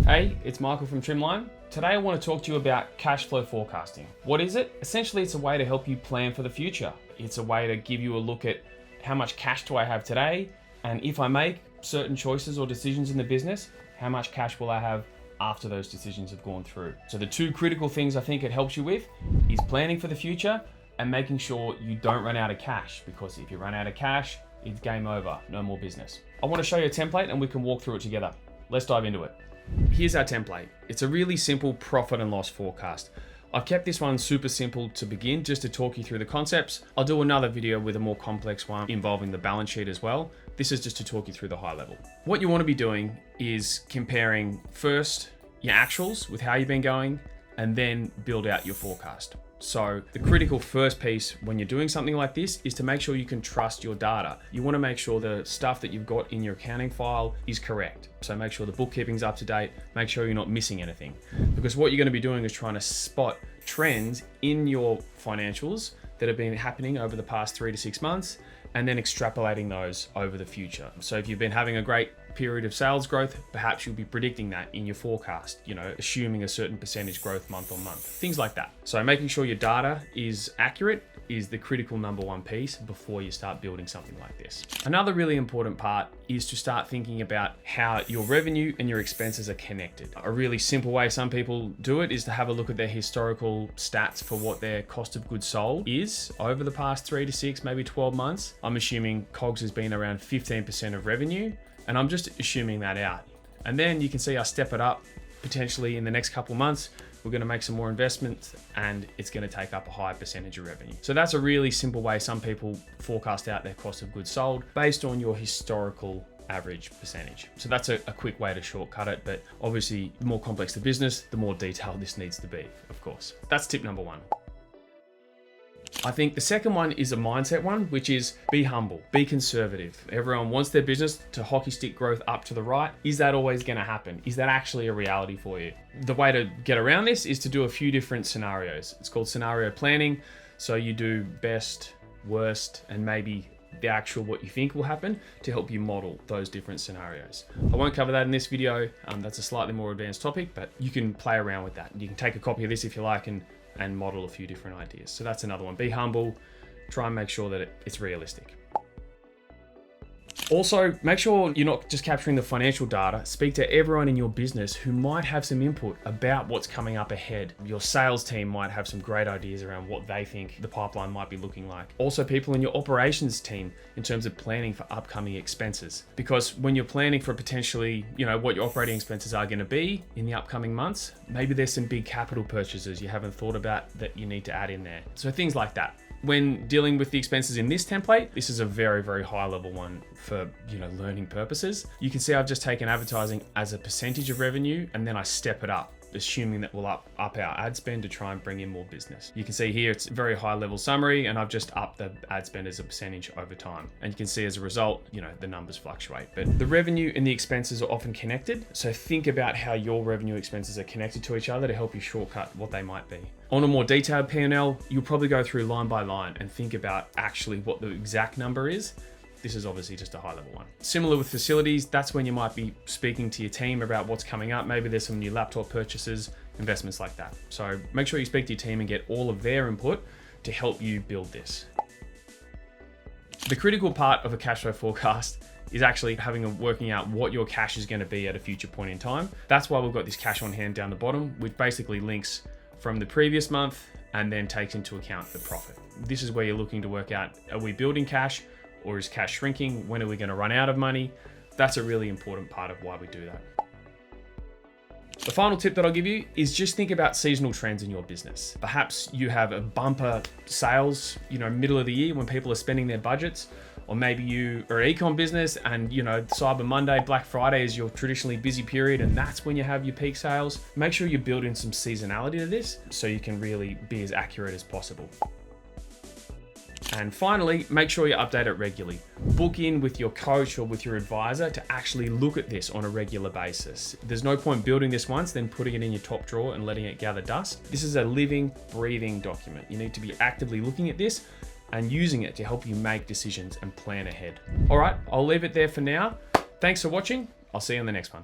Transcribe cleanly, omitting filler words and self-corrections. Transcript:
Hey, it's Michael from Trimline. Today I want to talk to you about cash flow forecasting. What is it? Essentially, it's a way to help you plan for the future. It's a way to give you a look at how much cash do I have today, and if I make certain choices or decisions in the business, how much cash will I have after those decisions have gone through. So the two critical things I think it helps you with is planning for the future and making sure you don't run out of cash, because if you run out of cash, it's game over, no more business. I want to show you a template and we can walk through it together. Let's dive into it. Here's our template. It's a really simple profit and loss forecast. I've kept this one super simple to begin, just to talk you through the concepts. I'll do another video with a more complex one involving the balance sheet as well. This is just to talk you through the high level. What you want to be doing is comparing first your actuals with how you've been going, and then build out your forecast. So the critical first piece when you're doing something like this is to make sure you can trust your data. You want to make sure the stuff that you've got in your accounting file is correct. So make sure the bookkeeping's up to date, make sure you're not missing anything. Because what you're going to be doing is trying to spot trends in your financials that have been happening over the past 3 to 6 months, and then extrapolating those over the future. So if you've been having a great period of sales growth, perhaps you'll be predicting that in your forecast, assuming a certain percentage growth month on month, things like that. So making sure your data is accurate is the critical number one piece before you start building something like this. Another really important part is to start thinking about how your revenue and your expenses are connected. A really simple way some people do it is to have a look at their historical stats for what their cost of goods sold is over the past 3 to 6, maybe 12 months. I'm assuming COGS has been around 15% of revenue, and I'm just assuming that out. And then you can see I step it up potentially in the next couple months. We're going to make some more investments and it's going to take up a higher percentage of revenue. So that's a really simple way some people forecast out their cost of goods sold based on your historical average percentage. So that's a quick way to shortcut it, but obviously the more complex the business, the more detailed this needs to be, of course. That's tip number one. I think the second one is a mindset one, which is be humble, be conservative. Everyone wants their business to hockey stick growth up to the right. Is that always going to happen? Is that actually a reality for you? The way to get around this is to do a few different scenarios. It's called scenario planning. So you do best, worst, and maybe the actual what you think will happen to help you model those different scenarios. I won't cover that in this video. That's a slightly more advanced topic, but you can play around with that. You can take a copy of this if you like and model a few different ideas. So that's another one. Be humble, try and make sure that it's realistic. Also, make sure you're not just capturing the financial data. Speak to everyone in your business who might have some input about what's coming up ahead. Your sales team might have some great ideas around what they think the pipeline might be looking like. Also, people in your operations team in terms of planning for upcoming expenses. Because when you're planning for potentially, what your operating expenses are going to be in the upcoming months, maybe there's some big capital purchases you haven't thought about that you need to add in there. So things like that. When dealing with the expenses in this template, this is a very, very high level one for, learning purposes. You can see I've just taken advertising as a percentage of revenue, and then I step it up, assuming that we'll up our ad spend to try and bring in more business. You can see here, it's a very high level summary, and I've just upped the ad spend as a percentage over time. And you can see as a result, the numbers fluctuate. But the revenue and the expenses are often connected. So think about how your revenue expenses are connected to each other to help you shortcut what they might be. On a more detailed P&L, you'll probably go through line by line and think about actually what the exact number is. This is obviously just a high level one. Similar with facilities, that's when you might be speaking to your team about what's coming up. Maybe there's some new laptop purchases, investments like that. So make sure you speak to your team and get all of their input to help you build this. The critical part of a cash flow forecast is actually working out what your cash is going to be at a future point in time. That's why we've got this cash on hand down the bottom, which basically links from the previous month and then takes into account the profit. This is where you're looking to work out, are we building cash or is cash shrinking? When are we going to run out of money? That's a really important part of why we do that. The final tip that I'll give you is just think about seasonal trends in your business. Perhaps you have a bumper sales, middle of the year when people are spending their budgets, or maybe you are an e-com business and Cyber Monday, Black Friday is your traditionally busy period and that's when you have your peak sales. Make sure you build in some seasonality to this so you can really be as accurate as possible. And finally, make sure you update it regularly. Book in with your coach or with your advisor to actually look at this on a regular basis. There's no point building this once, then putting it in your top drawer and letting it gather dust. This is a living, breathing document. You need to be actively looking at this and using it to help you make decisions and plan ahead. All right, I'll leave it there for now. Thanks for watching. I'll see you on the next one.